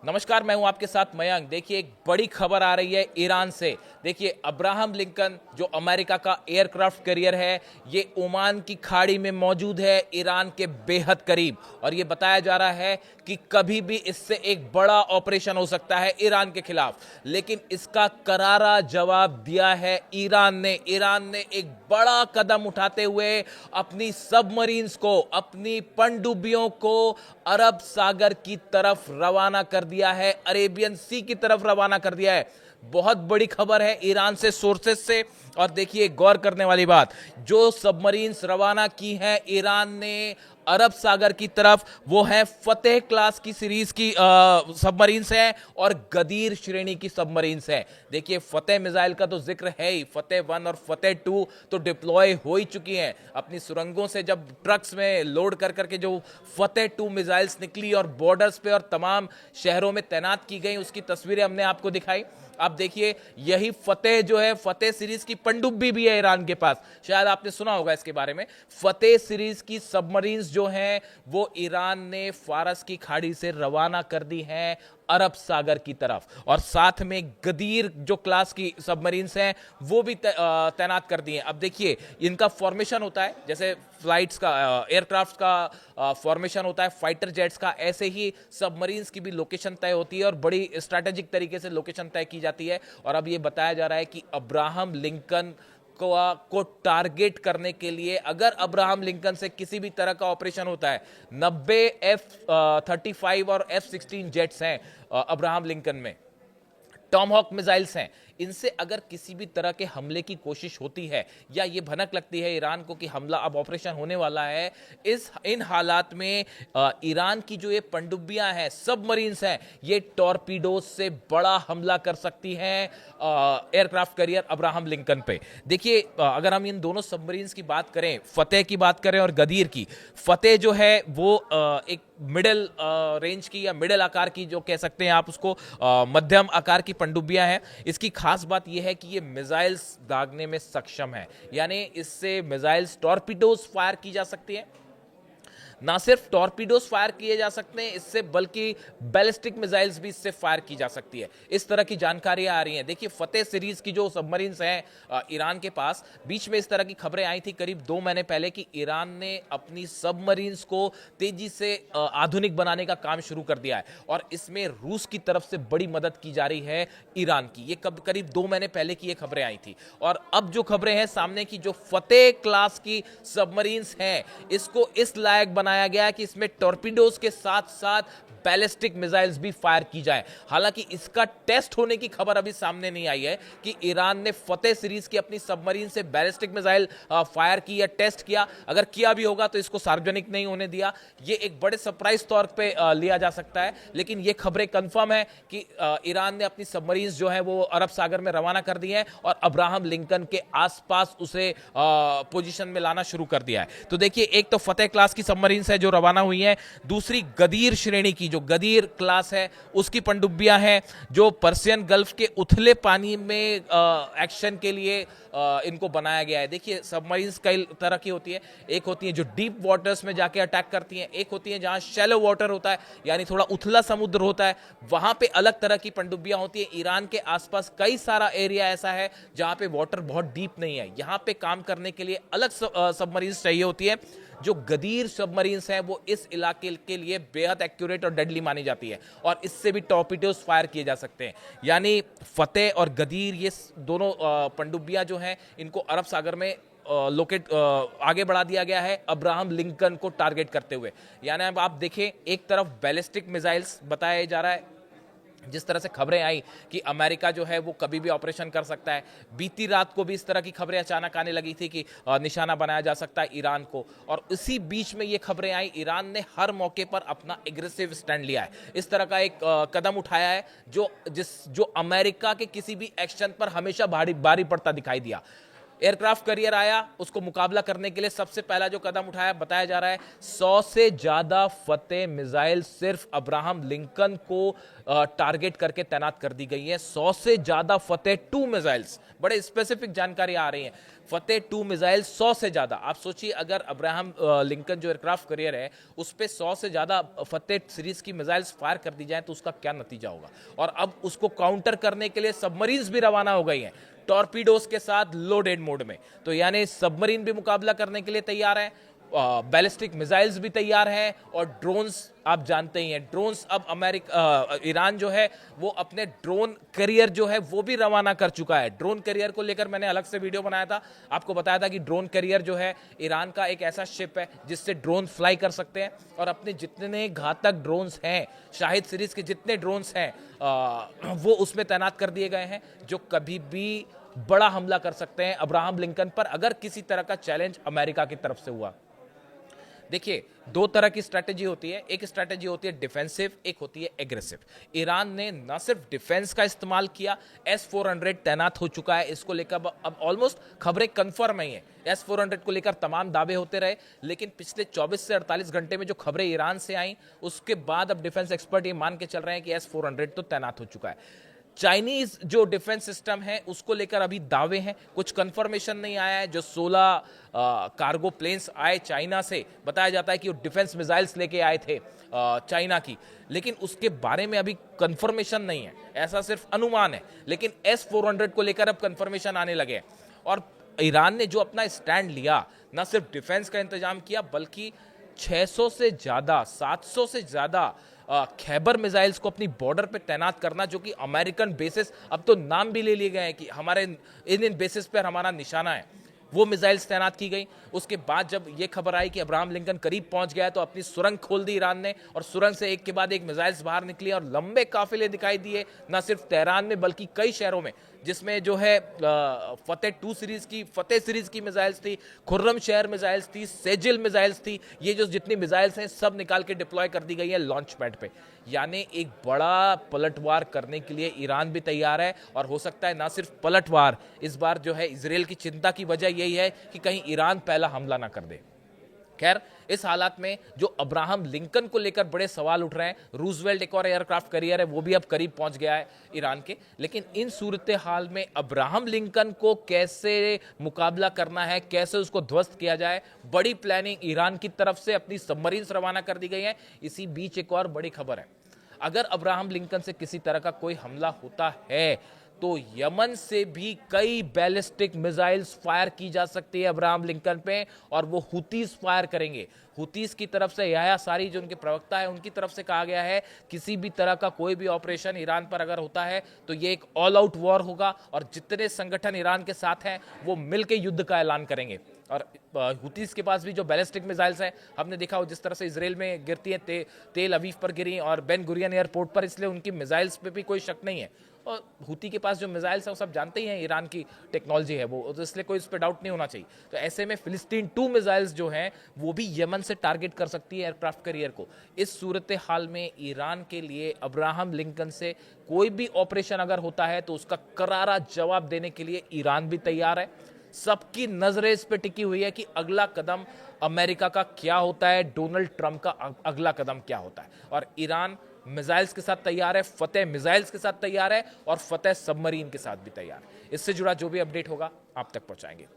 नमस्कार, मैं हूं आपके साथ मयंक। देखिए, एक बड़ी खबर आ रही है ईरान से। देखिए, अब्राहम लिंकन जो अमेरिका का एयरक्राफ्ट कैरियर है, ये ओमान की खाड़ी में मौजूद है, ईरान के बेहद करीब। और ये बताया जा रहा है कि कभी भी इससे एक बड़ा ऑपरेशन हो सकता है ईरान के खिलाफ। लेकिन इसका करारा जवाब दिया है ईरान ने एक बड़ा कदम उठाते हुए अपनी सबमरीन्स को, अपनी पनडुब्बियों को अरब सागर की तरफ रवाना कर दिया है, अरेबियन सी की तरफ रवाना कर दिया है। बहुत बड़ी खबर है ईरान से, सोर्सेस से। और देखिए, गौर करने वाली बात, जो सबमरीन्स रवाना की हैं ईरान ने अरब सागर की तरफ, वो है फतेह क्लास की सीरीज की सबमरीन्स हैं और गदीर श्रेणी की सबमरीन्स हैं। देखिए, फतेह मिसाइल का तो जिक्र है ही, फतेह 1 और फतेह 2 तो डिप्लॉय हो ही चुकी हैं। अपनी सुरंगों से जब ट्रक्स में लोड कर करके जो फतेह 2 मिसाइल्स निकली और बॉर्डर्स पे और तमाम शहरों में तैनात की गई, उसकी तस्वीरें हमने आपको दिखाई। आप देखिए, यही फतेह जो है, फतेह सीरीज की पनडुब्बी भी है ईरान के पास। शायद आपने सुना होगा इसके बारे में। फतेह सीरीज की सबमरीन्स जो हैं, वो ईरान ने फारस की खाड़ी से रवाना कर दी हैं अरब सागर की तरफ। और साथ में गदीर जो क्लास की सबमरीन्स हैं, वो भी तैनात कर दी हैं। अब देखिए, इनका फॉर्मेशन होता है जैसे फ्लाइट्स का, एयरक्राफ्ट का फॉर्मेशन होता है फाइटर जेट्स का, ऐसे ही सबमरीन्स की भी लोकेशन तय होती है और बड़ी स्ट्रैटेजिक तरीके से लोकेशन तय की जाती है। और अब ये बताया जा रहा है कि अब्राहम लिंकन को टारगेट करने के लिए, अगर अब्राहम लिंकन से किसी भी तरह का ऑपरेशन होता है, 90 F-35 और F-16 जेट्स हैं अब्राहम लिंकन में, टॉमहॉक मिसाइल्स हैं, इनसे अगर किसी भी तरह के हमले की कोशिश होती है या ये भनक लगती है ईरान को कि हमला, अब ऑपरेशन होने वाला है, इन हालात में ईरान की जो ये पनडुब्बियां हैं, सबमरीन्स हैं, ये टॉर्पीडोज से बड़ा हमला कर सकती हैं एयरक्राफ्ट कैरियर अब्राहम लिंकन पे। देखिए, अगर हम इन दोनों सबमरीन्स की बात करें, फतेह की बात करें और गदीर की, फतेह जो है वो एक मिडिल रेंज की या मिडिल आकार की, जो कह सकते हैं आप उसको, मध्यम आकार की पनडुब्बियां हैं। इसकी खास बात यह है कि ये मिसाइल्स दागने में सक्षम है, यानी इससे मिसाइल्स, टॉर्पीडोज फायर की जा सकती है। ना सिर्फ टॉर्पीडोज फायर किए जा सकते हैं इससे, बल्कि बैलिस्टिक मिसाइल्स भी इससे फायर की जा सकती है। इस तरह की जानकारियां आ रही हैं। देखिए, फतेह सीरीज की जो सबमरीन्स हैं ईरान के पास, बीच में इस तरह की खबरें आई थी करीब 2 महीने पहले कि ईरान ने अपनी सबमरीन्स को तेजी से आधुनिक बनाने का काम शुरू कर दिया है और इसमें रूस की तरफ से बड़ी मदद की जा रही है ईरान की। ये करीब 2 महीने पहले की ये खबरें आई थी। और अब जो खबरें हैं सामने की, जो फतेह क्लास की सबमरीन्स हैं, इसको इस लायक बनाया गया है कि इसमें टॉर्पीडोज के साथ साथ बैलिस्टिक मिसाइल्स भी फायर की जाए। हालांकि इसका टेस्ट होने की खबर अभी सामने नहीं आई है कि ईरान ने फतेह सीरीज की अपनी सबमरीन से बैलिस्टिक मिसाइल फायर की या टेस्ट किया। अगर किया भी होगा तो इसको सार्वजनिक नहीं होने दिया। ये एक बड़े सरप्राइज तौर पे लिया जा सकता है। लेकिन ये खबरें कंफर्म है कि ईरान ने अपनी सबमरीन जो है वो अरब सागर में रवाना कर दी है और अब्राहम लिंकन के आसपास उसे पोजीशन में लाना शुरू कर दिया है। तो देखिए, एक तो फतेह क्लास की सबमरीन है जो रवाना हुई है, दूसरी गदीर श्रेणी की, जो गदीर क्लास है उसकी पनडुब्बियां हैं, जो पर्शियन गल्फ के उथले पानी में एक्शन के लिए इनको बनाया गया है। देखिए, सबमरीन्स कई तरह की होती है। एक होती है जो डीप वाटर्स में जाके अटैक करती हैं, एक होती है जहां शैलो वाटर होता है, यानी थोड़ा उथला समुद्र होता है, वहां पे अलग तरह की पनडुब्बियां होती है। ईरान के आसपास कई सारा एरिया ऐसा है जहां पे वाटर बहुत डीप नहीं है, यहां पे काम करने के लिए अलग सबमरीन्स चाहिए होती है। जो गदीर सबमरीन्स हैं वो इस इलाके के लिए बेहद एक्यूरेट और डेडली मानी जाती है और इससे भी टॉर्पीडोज फायर किए जा सकते हैं। यानी फतेह और गदीर, ये दोनों पनडुब्बियां जो हैं, इनको अरब सागर में आगे बढ़ा दिया गया है अब्राहम लिंकन को टारगेट करते हुए। यानी अब आप देखें, एक तरफ बैलिस्टिक मिसाइल्स बताया जा रहा है, जिस तरह से खबरें आई कि अमेरिका जो है वो कभी भी ऑपरेशन कर सकता है। बीती रात को भी इस तरह की खबरें अचानक आने लगी थी कि निशाना बनाया जा सकता है ईरान को, और इसी बीच में ये खबरें आई, ईरान ने हर मौके पर अपना एग्रेसिव स्टैंड लिया है। इस तरह का एक कदम उठाया है जो अमेरिका के किसी भी एक्शन पर हमेशा भारी पड़ता दिखाई दिया। एयरक्राफ्ट कैरियर आया, उसको मुकाबला करने के लिए सबसे पहला जो कदम उठाया, बताया जा रहा है 100 से ज्यादा फतेह मिसाइल सिर्फ अब्राहम लिंकन को टारगेट करके तैनात कर दी गई है। 100 से ज्यादा फतेह 2 मिसाइल्स, बड़े स्पेसिफिक जानकारी आ रही है। फतेह 2 मिसाइल 100 से ज़्यादा। आप सोचिए अगर अब्राहम लिंकन जो एयरक्राफ्ट करियर है उस पर 100 से ज़्यादा फतेह सीरीज की मिसाइल्स फायर कर दी जाए तो उसका क्या नतीजा होगा। और अब उसको काउंटर करने के लिए सबमरीन्स भी रवाना हो गई हैं टॉर्पीडोज के साथ लोडेड मोड में। तो यानी सबमरीन भी मुकाबला करने के लिए तैयार है, बैलिस्टिक मिसाइल्स भी तैयार हैं, और ड्रोन्स आप जानते ही हैं। ड्रोन्स अब ईरान जो है वो अपने ड्रोन करियर जो है वो भी रवाना कर चुका है। ड्रोन करियर को लेकर मैंने अलग से वीडियो बनाया था, आपको बताया था कि ड्रोन करियर जो है ईरान का एक ऐसा शिप है जिससे ड्रोन फ्लाई कर सकते हैं। और अपने जितने घातक ड्रोन्स हैं, शाहिद सीरीज के जितने ड्रोन्स हैं वो उसमें तैनात कर दिए गए हैं, जो कभी भी बड़ा हमला कर सकते हैं अब्राहम लिंकन पर अगर किसी तरह का चैलेंज अमेरिका की तरफ से हुआ। देखिए, दो तरह की स्ट्रैटेजी होती है, एक स्ट्रैटेजी होती है डिफेंसिव, एक होती है एग्रेसिव। ईरान ने न सिर्फ डिफेंस का इस्तेमाल किया, S-400 तैनात हो चुका है, इसको लेकर अब ऑलमोस्ट खबरें कंफर्म ही हैं। S-400 को लेकर तमाम दावे होते रहे, लेकिन पिछले 24 से 48 घंटे में जो खबरें ईरान से आई उसके बाद अब डिफेंस एक्सपर्ट ये मान के चल रहे हैं कि S-400 तो तैनात हो चुका है। चाइनीज जो डिफेंस सिस्टम है उसको लेकर अभी दावे हैं, कुछ कंफर्मेशन नहीं आया है। जो 16 कार्गो प्लेन्स आए चाइना से, बताया जाता है कि वो डिफेंस मिसाइल्स लेके आए थे चाइना की, लेकिन उसके बारे में अभी कंफर्मेशन नहीं है, ऐसा सिर्फ अनुमान है। लेकिन S-400 को लेकर अब कंफर्मेशन आने लगे हैं। और ईरान ने जो अपना स्टैंड लिया, न सिर्फ डिफेंस का इंतजाम किया बल्कि 600 से ज़्यादा 700 से ज़्यादा खैबर मिसाइल्स को अपनी बॉर्डर पे तैनात करना, जो कि अमेरिकन बेसिस, अब तो नाम भी ले लिए गए हैं कि हमारे इन बेसिस पर हमारा निशाना है, वो मिसाइल्स तैनात की गई। उसके बाद जब ये खबर आई कि अब्राहम लिंकन करीब पहुंच गया तो अपनी सुरंग खोल दी ईरान ने, और सुरंग से एक के बाद एक मिसाइल्स बाहर निकली और लंबे काफिले दिखाई दिए, न सिर्फ तेहरान में बल्कि कई शहरों में, जिसमें जो है फतेह सीरीज की मिसाइल्स थी, खुर्रम शहर मिसाइल्स थी, सेजिल मिसाइल्स थी। ये जो जितनी मिसाइल्स हैं सब निकाल के डिप्लॉय कर दी गई है लॉन्च पैड पे। यानी एक बड़ा पलटवार करने के लिए ईरान भी तैयार है, और हो सकता है ना सिर्फ पलटवार, इस बार जो है इजराइल की चिंता की वजह यही है कि कहीं ईरान पहला हमला ना कर दे। खैर, इस हालात में जो अब्राहम लिंकन को लेकर बड़े सवाल उठ रहे हैं, रूजवेल्ट एक और एयरक्राफ्ट करियर है वो भी अब करीब पहुंच गया है ईरान के, लेकिन इन सूरत हाल में अब्राहम लिंकन को कैसे मुकाबला करना है, कैसे उसको ध्वस्त किया जाए, बड़ी प्लानिंग ईरान की तरफ से अपनी सबमरीन्स रवाना कर दी गई है। इसी बीच एक और बड़ी खबर है, अगर अब्राहम लिंकन से किसी तरह का कोई हमला होता है तो यमन से भी कई बैलिस्टिक मिसाइल्स फायर की जा सकती है अब्राहम लिंकन पे, और वो हुतीस फायर करेंगे। हुतीस की तरफ से याह्या सारी जो उनके प्रवक्ता है उनकी तरफ से कहा गया है किसी भी तरह का कोई भी ऑपरेशन ईरान पर अगर होता है तो ये एक ऑल आउट वॉर होगा, और जितने संगठन ईरान के साथ हैं वो मिलकर युद्ध का ऐलान करेंगे। और हुतीस के पास भी जो बैलिस्टिक मिसाइल्स हैं, हमने देखा हो जिस तरह से इसराइल में गिरती है, तेल अवीव पर गिरी और बेन गुरियन एयरपोर्ट पर, इसलिए उनकी मिसाइल्स पे भी कोई शक नहीं है। और हुती के पास जो मिसाइल्स है वो सब जानते ही हैं ईरान की टेक्नोलॉजी है वो, तो इसलिए कोई इस पर डाउट नहीं होना चाहिए। तो ऐसे में फिलिस्तीन 2 मिसाइल्स जो हैं वो भी यमन से टारगेट कर सकती है एयरक्राफ्ट करियर को। इस सूरत हाल में ईरान के लिए अब्राहम लिंकन से कोई भी ऑपरेशन अगर होता है तो उसका करारा जवाब देने के लिए ईरान भी तैयार है। सबकी नजरें इस पे टिकी हुई है कि अगला कदम अमेरिका का क्या होता है, डोनाल्ड ट्रंप का अगला कदम क्या होता है। और ईरान मिसाइल्स के साथ तैयार है, फतेह मिसाइल्स के साथ तैयार है, और फतेह सबमरीन के साथ भी तैयार है। इससे जुड़ा जो भी अपडेट होगा आप तक पहुंचाएंगे।